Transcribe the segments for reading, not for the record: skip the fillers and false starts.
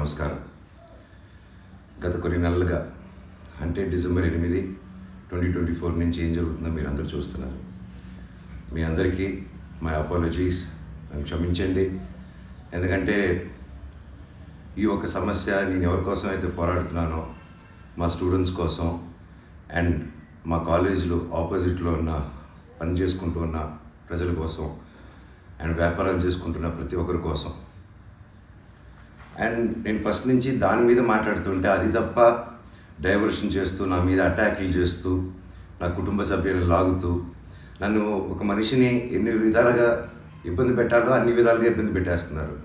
నమస్కారం. గత కొన్ని నెలలుగా అంటే డిసెంబర్ 8, 2024 నుంచి ఏం జరుగుతుందో మీరు అందరూ చూస్తున్నారు. మీ అందరికీ మై అపాలజీస్, నన్ను క్షమించండి. ఎందుకంటే ఈ ఒక్క సమస్య నేను ఎవరి కోసం అయితే పోరాడుతున్నానో మా స్టూడెంట్స్ కోసం అండ్ మా కాలేజీలో ఆపోజిట్లో ఉన్న పని చేసుకుంటూ ఉన్న ప్రజల కోసం అండ్ వ్యాపారాలు చేసుకుంటున్న ప్రతి ఒక్కరి కోసం. అండ్ నేను ఫస్ట్ నుంచి దాని మీద మాట్లాడుతుంటే అది తప్ప డైవర్షన్ చేస్తూ నా మీద అటాక్లు చేస్తూ నా కుటుంబ సభ్యులను లాగుతూ నన్ను ఒక మనిషిని ఎన్ని విధాలుగా ఇబ్బంది పెట్టాలో అన్ని విధాలుగా ఇబ్బంది పెట్టేస్తున్నారు.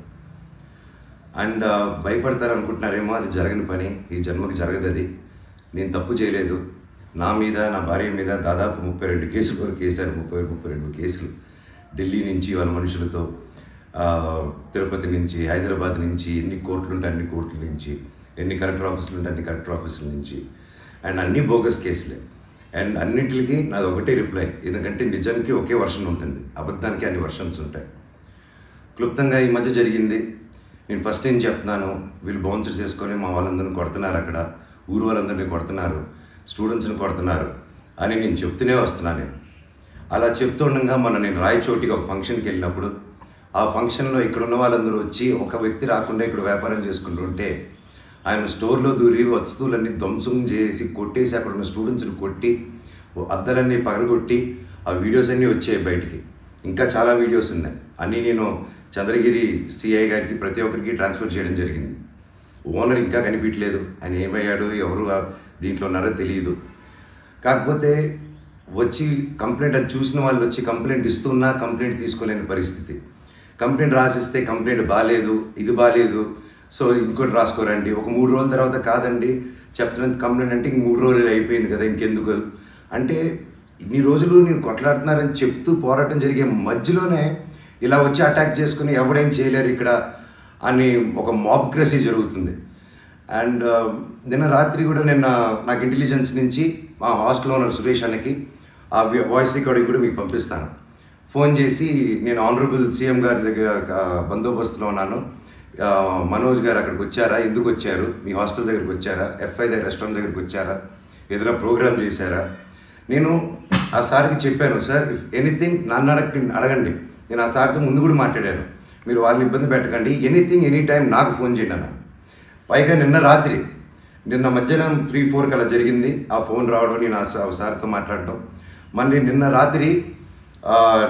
అండ్ భయపడతారు అనుకుంటున్నారేమో, అది జరగని పని, ఈ జన్మకి జరగదు. అది నేను తప్పు చేయలేదు. నా మీద నా భార్య మీద దాదాపు 32 కేసుల వరకు వేశారు. 32 కేసులు ఢిల్లీ నుంచి వాళ్ళ మనుషులతో, తిరుపతి నుంచి, హైదరాబాద్ నుంచి, ఎన్ని కోర్టులు ఉంటే అన్ని కోర్టుల నుంచి, ఎన్ని కలెక్టర్ ఆఫీసులు ఉంటే అన్ని కలెక్టర్ ఆఫీసుల నుంచి, అండ్ అన్ని బోగస్ కేసులే. అండ్ అన్నింటికి నాది ఒకటే రిప్లై, ఎందుకంటే నిజానికి ఒకే వర్షన్ ఉంటుంది, అబద్ధానికి అన్ని వర్షన్స్ ఉంటాయి. క్లుప్తంగా ఈ మధ్య జరిగింది. నేను ఫస్ట్ ఏం చెప్తున్నాను, వీళ్ళు బౌన్సర్స్ చేసుకొని మా వాళ్ళందరినీ కొడుతున్నారు, అక్కడ ఊరు వాళ్ళందరినీ కొడుతున్నారు, స్టూడెంట్స్ని కొడుతున్నారు అని నేను చెప్తూనే వస్తున్నాను. నేను అలా చెప్తుండగా నేను రాయచోటికి ఒక ఫంక్షన్కి వెళ్ళినప్పుడు ఆ ఫంక్షన్లో ఇక్కడ ఉన్న వాళ్ళందరూ వచ్చి ఒక వ్యక్తి రాకుండా ఇక్కడ వ్యాపారం చేసుకుంటుంటే ఆయన స్టోర్లో దూరి వస్తువులన్నీ ధ్వంసం చేసి కొట్టేసి అక్కడ ఉన్న స్టూడెంట్స్ని కొట్టి అద్దాలన్నీ పగలగొట్టి ఆ వీడియోస్ అన్నీ వచ్చాయి బయటికి. ఇంకా చాలా వీడియోస్ ఉన్నాయి. అన్నీ నేను చంద్రగిరి సిఐ గారికి ప్రతి ఒక్కరికి ట్రాన్స్ఫర్ చేయడం జరిగింది. ఓనర్ ఇంకా కనిపించలేదు, ఆయన ఏమయ్యాడు, ఎవరు దీంట్లో ఉన్నారో తెలియదు. కాకపోతే వచ్చి కంప్లైంట్, అది చూసిన వాళ్ళు వచ్చి కంప్లైంట్ ఇస్తున్నా కంప్లైంట్ తీసుకోలేని పరిస్థితి. కంప్లైంట్ రాసిస్తే కంప్లైంట్ బాగాలేదు, ఇది బాగాలేదు, సో ఇంకోటి రాసుకోరండి. ఒక 3 రోజుల తర్వాత కాదండి చెప్తున్నంత కంప్లైంట్ అంటే ఇంక 3 రోజులు అయిపోయింది కదా, ఇంకెందుకు అంటే ఇన్ని రోజులు నేను కొట్లాడుతున్నారని చెప్తూ పోరాటం జరిగే మధ్యలోనే ఇలా వచ్చి అటాక్ చేసుకుని ఎవడేం చేయలేరు ఇక్కడ అని ఒక మాబ్క్రసీ జరుగుతుంది. అండ్ నిన్న రాత్రి కూడా నాకు ఇంటెలిజెన్స్ నుంచి మా హాస్టల్లో ఉన్న సురేష్ అన్నకి ఆ వాయిస్ రికార్డింగ్ కూడా మీకు పంపిస్తాను. ఫోన్ చేసి నేను ఆనరబుల్ సీఎం గారి దగ్గర బందోబస్తులో ఉన్నాను, మనోజ్ గారు అక్కడికి వచ్చారా, ఎందుకు వచ్చారు, మీ హాస్టల్ దగ్గరికి వచ్చారా, ఎఫ్ఐ దగ్గర రెస్టారెంట్ దగ్గరికి వచ్చారా, ఏదైనా ప్రోగ్రామ్ చేశారా. నేను ఆ సార్కి చెప్పాను, సార్ ఇఫ్ ఎనీథింగ్ నన్ను అడగండి. నేను ఆ సార్తో ముందు కూడా మాట్లాడాను, మీరు వాళ్ళని ఇబ్బంది పెట్టకండి, ఎనీథింగ్ ఎనీ టైం నాకు ఫోన్ చేయండి అన్నాను. పైగా నిన్న మధ్యాహ్నం 3-4 అలా జరిగింది ఆ ఫోన్ రావడం, నేను ఆ సార్తో మాట్లాడడం. మళ్ళీ నిన్న రాత్రి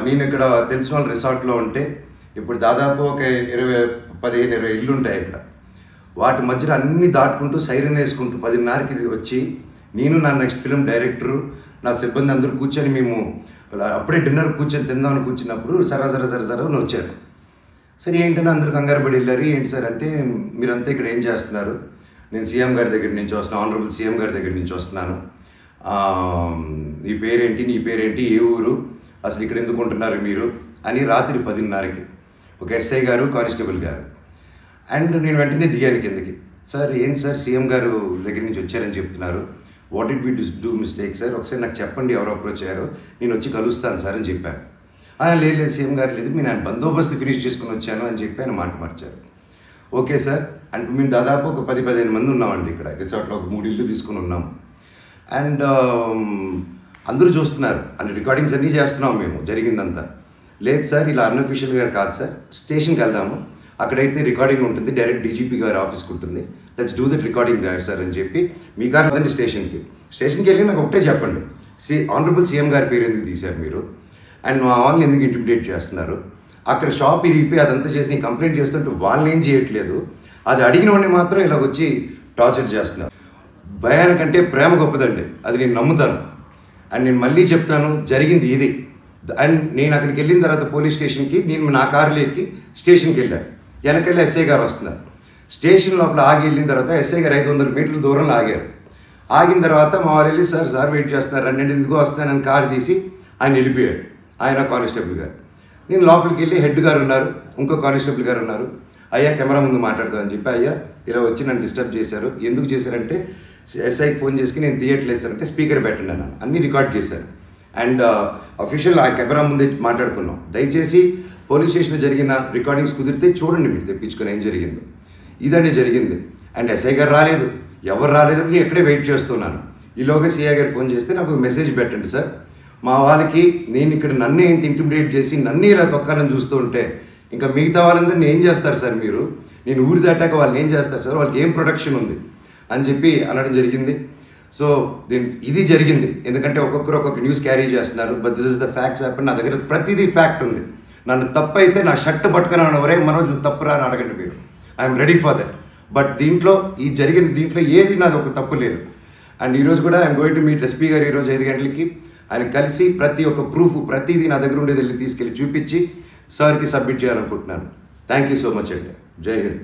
నేను ఇక్కడ తెలిసిన వాళ్ళ రిసార్ట్లో ఉంటే, ఇప్పుడు దాదాపు ఒక 15-20 ఇళ్ళు ఉంటాయి ఇక్కడ. వాటి మధ్యలో అన్నీ దాటుకుంటూ సైరన్ వేసుకుంటూ 10:30కి వచ్చి నేను నా నెక్స్ట్ ఫిల్మ్ డైరెక్టరు నా సిబ్బంది అందరూ కూర్చొని మేము అప్పుడే డిన్నర్ కూర్చొని తిందామని కూర్చున్నప్పుడు సరా వచ్చారు. సరే ఏంటని అందరూ కంగారు పడి వెళ్ళారు. ఏంటి సార్ అంటే, మీరంతా ఇక్కడ ఏం చేస్తున్నారు, నేను సీఎం గారి దగ్గర నుంచి వస్తున్నాను, ఆనరబుల్ సీఎం గారి దగ్గర నుంచి వస్తున్నాను, నీ పేరేంటి, ఏ ఊరు, అసలు ఇక్కడ ఎందుకు ఉంటున్నారు మీరు అని రాత్రి 10:30కి ఒక ఎస్ఐ గారు, కానిస్టేబుల్ గారు. అండ్ నేను వెంటనే దిగాను కిందకి. సార్ ఏంటి సార్ సీఎం గారు దగ్గర నుంచి వచ్చారని చెప్తున్నారు, what it we do mistake sir, ఒకసారి నాకు చెప్పండి ఎవరు అప్రోచ్ అయ్యారో, నేను వచ్చి కలుస్తాను సార్ అని చెప్పాను. లేదు సీఎం గారు లేదు, నేను బందోబస్తు ఫినిష్ చేసుకుని వచ్చాను అని చెప్పి ఆయన మాట మార్చారు. ఓకే సార్ అంటే మేము దాదాపు ఒక 10-15 మంది ఉన్నామండి ఇక్కడ రిసార్ట్లో, ఒక 3 ఇళ్ళు తీసుకుని ఉన్నాము. అండ్ అందరూ చూస్తున్నారు, అన్ని రికార్డింగ్స్ అన్నీ చేస్తున్నాం మేము జరిగిందంతా. లేదు సార్ ఇలా అన్అఫీషియల్గా కాదు సార్, స్టేషన్కి వెళ్దాము, అక్కడైతే రికార్డింగ్ ఉంటుంది, డైరెక్ట్ డీజీపీ గారి ఆఫీస్కి ఉంటుంది, let's do that recording that sir అని చెప్పి మీ గారు అదండి స్టేషన్కి వెళ్ళి నాకు ఒకటే చెప్పండి, ఆనరబుల్ సీఎం గారి పేరు ఎందుకు తీశారు మీరు, అండ్ మా వాళ్ళని ఎందుకు ఇంటిమిడేట్ చేస్తున్నారు, అక్కడ షాప్ ఇరిగిపోయి అదంతా చేసి నేను కంప్లైంట్ చేస్తుంటే వాళ్ళని ఏం చేయట్లేదు, అది అడిగిన వాడిని మాత్రం ఇలా వచ్చి టార్చర్ చేస్తున్నారు. భయానికంటే ప్రేమ గొప్పదండి, అది నేను నమ్ముతాను. అండ్ నేను మళ్ళీ చెప్తాను, జరిగింది ఇది. అండ్ నేను అక్కడికి వెళ్ళిన తర్వాత పోలీస్ స్టేషన్కి నేను నా కారులో ఎక్కి స్టేషన్కి వెళ్ళాను. వెనకెళ్ళి ఎస్ఐ గారు వస్తున్నారు. స్టేషన్ లోపల ఆగి వెళ్ళిన తర్వాత ఎస్ఐ గారు 500 మీటర్ల దూరంలో ఆగారు. ఆగిన తర్వాత మా వాళ్ళు వెళ్ళి సార్ వెయిట్ చేస్తున్నారు, 2 ఎందుకు వస్తానని కారు తీసి ఆయన వెళ్ళిపోయాడు, ఆయన కానిస్టేబుల్ గారు. నేను లోపలికి వెళ్ళి హెడ్ గారు ఉన్నారు, ఇంకో కానిస్టేబుల్ గారు ఉన్నారు. అయ్యా కెమెరా ముందు మాట్లాడదామని చెప్పి, అయ్యా ఇలా వచ్చి నన్ను డిస్టర్బ్ చేశారు, ఎందుకు చేశారంటే ఎస్ఐకి ఫోన్ చేసి నేను తీయట్లేదు సార్ అంటే స్పీకర్ పెట్టండి అన్నాను, అన్నీ రికార్డ్ చేశారు. అండ్ అఫీషియల్ ఆ కెమెరా ముందే మాట్లాడుకున్నాం. దయచేసి పోలీస్ స్టేషన్లో జరిగిన రికార్డింగ్స్ కుదిరితే చూడండి, మీరు తెప్పించుకొని ఏం జరిగిందో. ఇదండి జరిగింది. అండ్ ఎస్ఐ గారు రాలేదు, ఎవరు రాలేదు, నేను ఇక్కడే వెయిట్ చేస్తున్నాను. ఈలోగా సిఐ గారు ఫోన్ చేస్తే నాకు మెసేజ్ పెట్టండి సార్, మా వాళ్ళకి నేను ఇక్కడ నన్ను ఇంత ఇంటిమిడేట్ చేసి నన్ను ఇలా తొక్కాలని చూస్తూ ఉంటే ఇంకా మిగతా వాళ్ళందరినీ ఏం చేస్తారు సార్ మీరు, నేను ఊరి దాటాక వాళ్ళని ఏం చేస్తారు సార్, వాళ్ళకి ఏం ప్రొటెక్షన్ ఉంది అని చెప్పి అనడం జరిగింది. సో ఇది జరిగింది. ఎందుకంటే ఒక్కొక్కరు ఒక్కొక్క న్యూస్ క్యారీ చేస్తున్నారు. But this is the facts happen. నా దగ్గర ప్రతిదీ ఫ్యాక్ట్ ఉంది. నన్ను తప్పు అయితే నా షర్ట్ పట్టుకుని వరే మనోజ్ నువ్వు తప్పురా అని అడగండి మీరు, I'm ready for that. But దీంట్లో దీంట్లో ఏది నాది ఒక తప్పు లేదు. అండ్ ఈరోజు కూడా I'm going to meet SP గారు ఈరోజు 5 గంటలకి. ఆయన కలిసి ప్రతి ఒక్క ప్రూఫ్ ప్రతిదీ నా దగ్గర ఉండేది వెళ్ళి తీసుకెళ్ళి చూపించి సార్కి సబ్మిట్ చేయాలనుకుంటున్నాను. థ్యాంక్ యూ సో మచ్ అండి. జై హింద్.